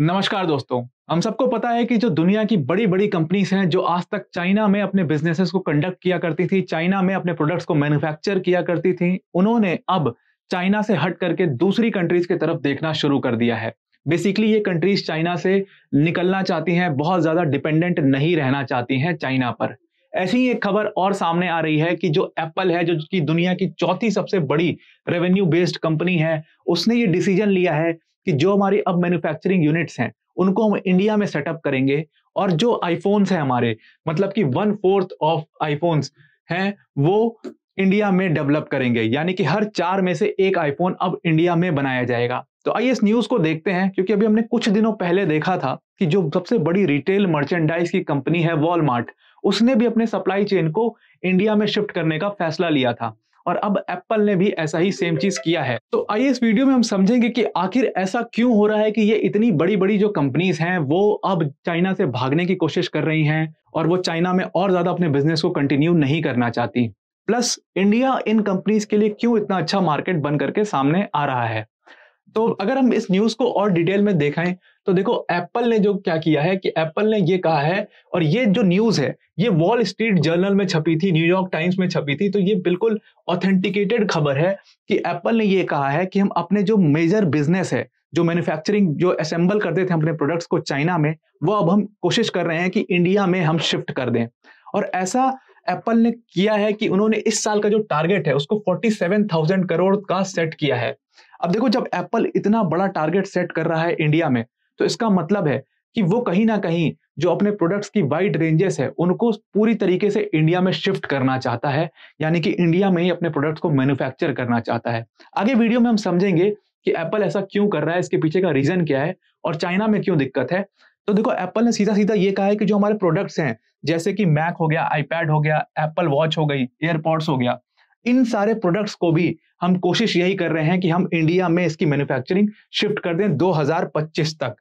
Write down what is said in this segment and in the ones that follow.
नमस्कार दोस्तों। हम सबको पता है कि जो दुनिया की बड़ी बड़ी कंपनीज हैं जो आज तक चाइना में अपने बिजनेसेस को कंडक्ट किया करती थी, चाइना में अपने प्रोडक्ट्स को मैन्युफैक्चर किया करती थी, उन्होंने अब चाइना से हट करके दूसरी कंट्रीज की तरफ देखना शुरू कर दिया है। बेसिकली ये कंट्रीज चाइना से निकलना चाहती हैं, बहुत ज्यादा डिपेंडेंट नहीं रहना चाहती हैं चाइना पर। ऐसी ही एक खबर और सामने आ रही है कि जो एप्पल है, जो कि दुनिया की चौथी सबसे बड़ी रेवेन्यू बेस्ड कंपनी है, उसने ये डिसीजन लिया है कि जो हमारी अब मैन्युफैक्चरिंग यूनिट्स हैं उनको हम इंडिया में सेटअप करेंगे, और जो आईफोन्स हैं हमारे, मतलब कि 1/4 ऑफ आईफोन्स हैं, वो इंडिया में डेवलप करेंगे। यानी कि हर 4 में से एक आईफोन अब इंडिया में बनाया जाएगा। तो आइए इस न्यूज को देखते हैं, क्योंकि अभी हमने कुछ दिनों पहले देखा था कि जो सबसे बड़ी रिटेल मर्चेंडाइज की कंपनी है वॉलमार्ट, उसने भी अपने सप्लाई चेन को इंडिया में शिफ्ट करने का फैसला लिया था, और अब एप्पल ने भी ऐसा ही सेम चीज किया है। तो आइए इस वीडियो में हम समझेंगे कि आखिर ऐसा क्यों हो रहा है कि ये इतनी बड़ी बड़ी जो कंपनीज हैं वो अब चाइना से भागने की कोशिश कर रही हैं, और वो चाइना में और ज्यादा अपने बिजनेस को कंटिन्यू नहीं करना चाहती। प्लस इंडिया इन कंपनीज के लिए क्यों इतना अच्छा मार्केट बन करके सामने आ रहा है। तो अगर हम इस न्यूज को और डिटेल में देखें तो देखो, एप्पल ने जो क्या किया है कि एप्पल ने ये कहा है, और ये जो न्यूज है ये वॉल स्ट्रीट जर्नल में छपी थी, न्यूयॉर्क टाइम्स में छपी थी, तो ये बिल्कुल ऑथेंटिकेटेड खबर है कि एप्पल ने ये कहा है कि हम अपने जो मेजर बिजनेस है, जो मैन्युफैक्चरिंग, जो असेंबल करते थे अपने प्रोडक्ट्स को चाइना में, वो अब हम कोशिश कर रहे हैं कि इंडिया में हम शिफ्ट कर दें। और ऐसा एप्पल ने किया है कि उन्होंने इस साल का जो टारगेट है उसको 47,000 करोड़ का सेट किया है। अब देखो, जब एप्पल इतना बड़ा टारगेट सेट कर रहा है इंडिया में, तो इसका मतलब है कि वो कहीं ना कहीं जो अपने प्रोडक्ट्स की वाइड रेंजेस है उनको पूरी तरीके से इंडिया में शिफ्ट करना चाहता है, यानी कि इंडिया में ही अपने प्रोडक्ट्स को मैन्युफैक्चर करना चाहता है। आगे वीडियो में हम समझेंगे कि एप्पल ऐसा क्यों कर रहा है, इसके पीछे का रीजन क्या है, और चाइना में क्यों दिक्कत है। तो देखो, एप्पल ने सीधा सीधा ये कहा है कि जो हमारे प्रोडक्ट्स हैं, जैसे कि मैक हो गया, आईपैड हो गया, एप्पल वॉच हो गई, एयरपॉड्स हो गया, इन सारे प्रोडक्ट्स को भी हम कोशिश यही कर रहे हैं कि हम इंडिया में इसकी मैन्युफैक्चरिंग शिफ्ट कर दें 2025 तक।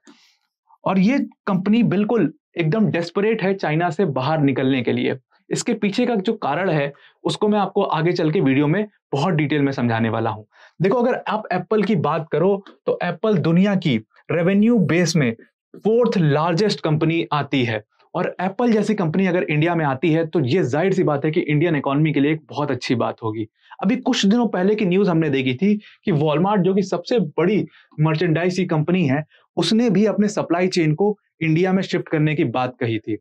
और ये कंपनी बिल्कुल एकदम डेस्परेट है चाइना से बाहर निकलने के लिए। इसके पीछे का जो कारण है उसको मैं आपको आगे चल के वीडियो में बहुत डिटेल में समझाने वाला हूं। देखो, अगर आप एप्पल की बात करो तो एप्पल दुनिया की रेवेन्यू बेस में 4th लार्जेस्ट कंपनी आती है, और एप्पल जैसी कंपनी अगर इंडिया में आती है तो ये जाहिर सी बात है कि इंडियन इकोनॉमी के लिए एक बहुत अच्छी बात होगी। अभी कुछ दिनों पहले की न्यूज हमने देखी थी कि वॉलमार्ट, जो कि सबसे बड़ी मर्चेंडाइज की कंपनी है, उसने भी अपने सप्लाई चेन को इंडिया में शिफ्ट करने की बात कही थी।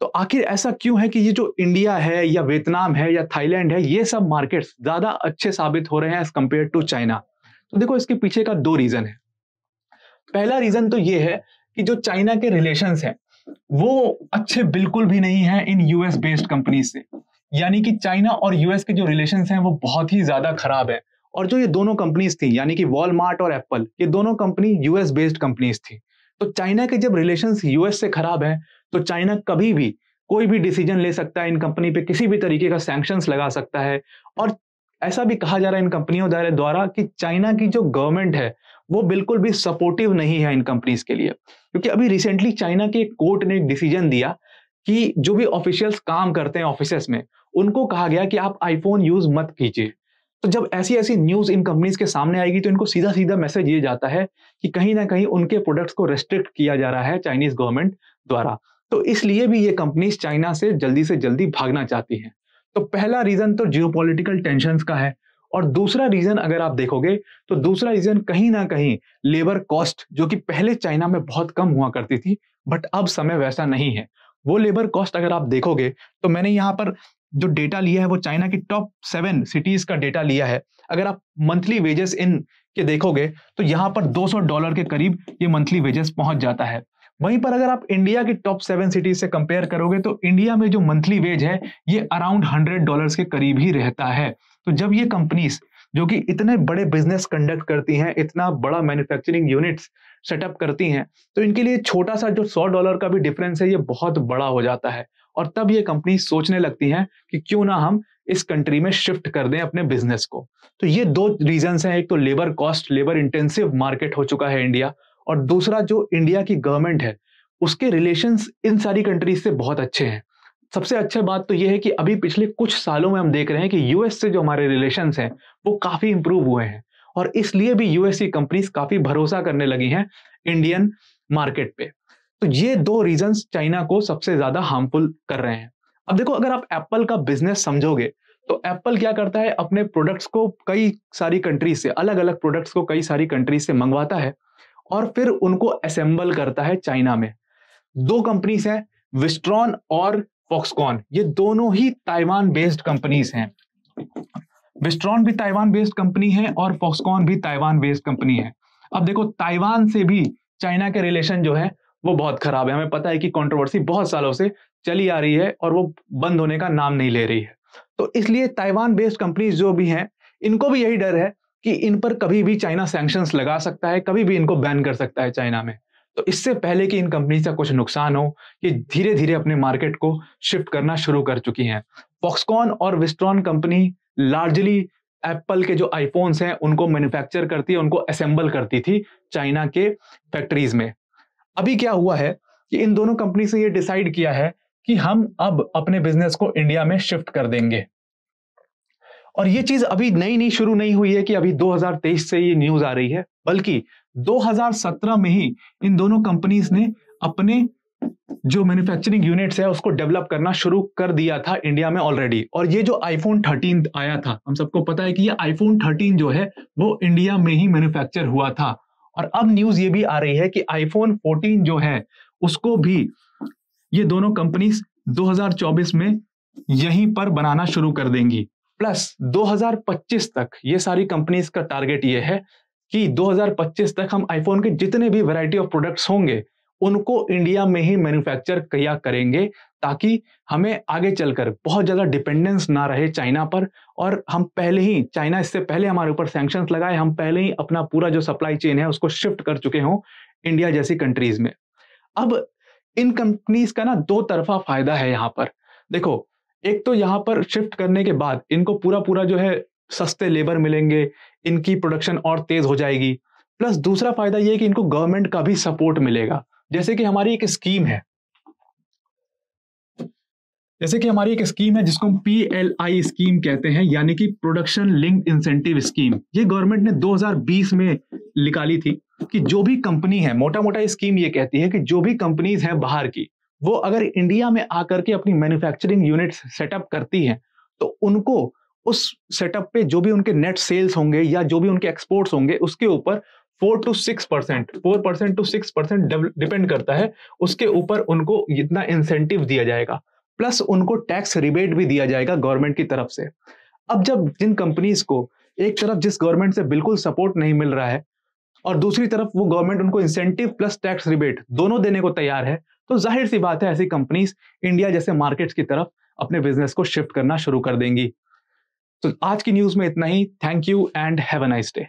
तो आखिर ऐसा क्यों है कि ये जो इंडिया है या वियतनाम है या थाईलैंड है, ये सब मार्केट्स ज्यादा अच्छे साबित हो रहे हैं एज कंपेयर टू चाइना। तो देखो, इसके पीछे का 2 रीजन है। पहला रीजन तो ये है कि जो चाइना के रिलेशंस हैं वो अच्छे बिल्कुल भी नहीं है इन यूएस बेस्ड कंपनी से। यानी कि चाइना और यूएस के जो रिलेशंस हैं वो बहुत ही ज्यादा खराब है। और जो ये दोनों कंपनीज थी, यानी कि वॉलमार्ट और एप्पल, ये दोनों कंपनी यूएस बेस्ड कंपनीज थी। तो चाइना के जब रिलेशंस यूएस से खराब है, तो चाइना कभी भी कोई भी डिसीजन ले सकता है, इन कंपनी पे किसी भी तरीके का सैंक्शंस लगा सकता है। और ऐसा भी कहा जा रहा है इन कंपनियों द्वारा कि चाइना की जो गवर्नमेंट है वो बिल्कुल भी सपोर्टिव नहीं है इन कंपनीज के लिए। क्योंकि अभी रिसेंटली चाइना के कोर्ट ने एक डिसीजन दिया कि जो भी ऑफिशियल्स काम करते हैं ऑफिसेस में, उनको कहा गया कि आप आईफोन यूज मत कीजिए। तो जब ऐसी ऐसी न्यूज इन कंपनीज के सामने आएगी तो इनको सीधा सीधा मैसेज ये जाता है कि कहीं ना कहीं उनके प्रोडक्ट्स को रेस्ट्रिक्ट किया जा रहा है चाइनीज गवर्नमेंट द्वारा। तो इसलिए भी ये कंपनीज चाइना से जल्दी भागना चाहती हैं। तो पहला रीजन तो जियोपॉलिटिकल टेंशंस का है। और दूसरा रीजन अगर आप देखोगे तो दूसरा रीजन कहीं ना कहीं लेबर कॉस्ट, जो कि पहले चाइना में बहुत कम हुआ करती थी, बट अब समय वैसा नहीं है। वो लेबर कॉस्ट अगर आप देखोगे तो मैंने यहाँ पर जो डेटा लिया है वो चाइना की टॉप 7 सिटीज का डेटा लिया है। अगर आप मंथली वेजेस इन के देखोगे तो यहाँ पर $200 के करीब ये मंथली वेजेस पहुंच जाता है। वहीं पर अगर आप इंडिया की टॉप 7 सिटीज से कंपेयर करोगे तो इंडिया में जो मंथली वेज है ये अराउंड $100 के करीब ही रहता है। तो जब ये कंपनीज जो कि इतने बड़े बिजनेस कंडक्ट करती हैं, इतना बड़ा मैन्युफैक्चरिंग यूनिट्स सेटअप करती हैं, तो इनके लिए छोटा सा जो $100 का भी डिफरेंस है ये बहुत बड़ा हो जाता है। और तब ये कंपनी सोचने लगती हैं कि क्यों ना हम इस कंट्री में शिफ्ट कर दें अपने बिजनेस को। तो ये 2 रीजंस हैं। एक तो labour cost, labour intensive market हो चुका है इंडिया, और दूसरा जो इंडिया की गवर्नमेंट है उसके रिलेशंस इन सारी कंट्रीज से बहुत अच्छे हैं। सबसे अच्छी बात तो यह है कि अभी पिछले कुछ सालों में हम देख रहे हैं कि यूएस से जो हमारे रिलेशंस हैं वो काफी इंप्रूव हुए हैं, और इसलिए भी यूएस की कंपनीज काफी भरोसा करने लगी हैं इंडियन मार्केट पे। तो ये दो रीजंस चाइना को सबसे ज्यादा हार्मफुल कर रहे हैं। अब देखो, अगर आप एप्पल का बिजनेस समझोगे तो एप्पल क्या करता है, अपने प्रोडक्ट्स को कई सारी कंट्रीज से, अलग अलग प्रोडक्ट्स को कई सारी कंट्रीज से मंगवाता है और फिर उनको असेंबल करता है चाइना में। दो कंपनीज हैं, विस्ट्रॉन और फॉक्सकॉन, ये दोनों ही ताइवान बेस्ड कंपनीज हैं। विस्ट्रॉन भी ताइवान बेस्ड कंपनी है और फॉक्सकॉन भी ताइवान बेस्ड कंपनी है। अब देखो, ताइवान से भी चाइना के रिलेशन जो है वो बहुत खराब है। हमें पता है कि कंट्रोवर्सी बहुत सालों से चली आ रही है और वो बंद होने का नाम नहीं ले रही है। तो इसलिए ताइवान बेस्ड कंपनीज जो भी हैं, इनको भी यही डर है कि इन पर कभी भी चाइना सैंक्शंस लगा सकता है, कभी भी इनको बैन कर सकता है चाइना में। तो इससे पहले कि इन कंपनीज का कुछ नुकसान हो, ये धीरे धीरे अपने मार्केट को शिफ्ट करना शुरू कर चुकी हैं। फॉक्सकॉन और विस्ट्रॉन कंपनी लार्जली एप्पल के जो आईफोन्स हैं उनको मैन्युफैक्चर करती है, उनको असेंबल करती थी चाइना के फैक्ट्रीज में। अभी क्या हुआ है कि इन दोनों कंपनी से ये डिसाइड किया है कि हम अब अपने बिजनेस को इंडिया में शिफ्ट कर देंगे। और ये चीज अभी नई शुरू नहीं हुई है कि अभी 2023 से ये न्यूज आ रही है, बल्कि 2017 में ही इन दोनों कंपनीज ने अपने जो मैन्युफैक्चरिंग यूनिट्स है उसको डेवलप करना शुरू कर दिया था इंडिया में ऑलरेडी। और ये जो आईफोन 13 आया था, हम सबको पता है कि ये आईफोन 13 जो है वो इंडिया में ही मैन्युफैक्चर हुआ था। और अब न्यूज ये भी आ रही है कि आईफोन 14 जो है उसको भी ये दोनों कंपनीज 2024 में यहीं पर बनाना शुरू कर देंगी। प्लस 2025 तक ये सारी कंपनीज का टारगेट ये है कि 2025 तक हम आईफोन के जितने भी वैरायटी ऑफ प्रोडक्ट्स होंगे उनको इंडिया में ही मैन्युफैक्चर किया करेंगे, ताकि हमें आगे चलकर बहुत ज्यादा डिपेंडेंस ना रहे चाइना पर। और हम पहले ही, चाइना इससे पहले हमारे ऊपर सैंक्शंस लगाए, हम पहले ही अपना पूरा जो सप्लाई चेन है उसको शिफ्ट कर चुके हों इंडिया जैसी कंट्रीज में। अब इन कंपनीज का ना दो तरफा फायदा है यहाँ पर। देखो, एक तो यहाँ पर शिफ्ट करने के बाद इनको पूरा जो है सस्ते लेबर मिलेंगे, इनकी प्रोडक्शन और तेज हो जाएगी। प्लस दूसरा फायदा ये है कि इनको गवर्नमेंट का भी सपोर्ट मिलेगा। जैसे कि हमारी एक स्कीम है, जिसको हम PLI स्कीम कहते हैं, यानी कि प्रोडक्शन लिंक्ड इंसेंटिव स्कीम। ये गवर्नमेंट ने 2020 में निकाली थी कि जो भी कंपनी है, मोटा मोटा स्कीम ये कहती है कि जो भी कंपनीज हैं बाहर की, वो अगर इंडिया में आकर के अपनी मैन्युफैक्चरिंग यूनिट सेटअप करती हैं तो उनको उस सेटअप पे जो भी उनके नेट सेल्स होंगे या जो भी उनके एक्सपोर्ट्स होंगे उसके ऊपर 4% to 6% डिपेंड करता है, उसके ऊपर उनको इतना इंसेंटिव दिया जाएगा। प्लस उनको टैक्स रिबेट भी दिया जाएगा गवर्नमेंट की तरफ से। अब जब जिन कंपनीज को एक तरफ जिस गवर्नमेंट से बिल्कुल सपोर्ट नहीं मिल रहा है और दूसरी तरफ वो गवर्नमेंट उनको इंसेंटिव प्लस टैक्स रिबेट दोनों देने को तैयार है, तो जाहिर सी बात है ऐसी कंपनीज इंडिया जैसे मार्केट्स की तरफ अपने बिजनेस को शिफ्ट करना शुरू कर देंगी। तो आज की न्यूज में इतना ही। Thank you and have a nice day.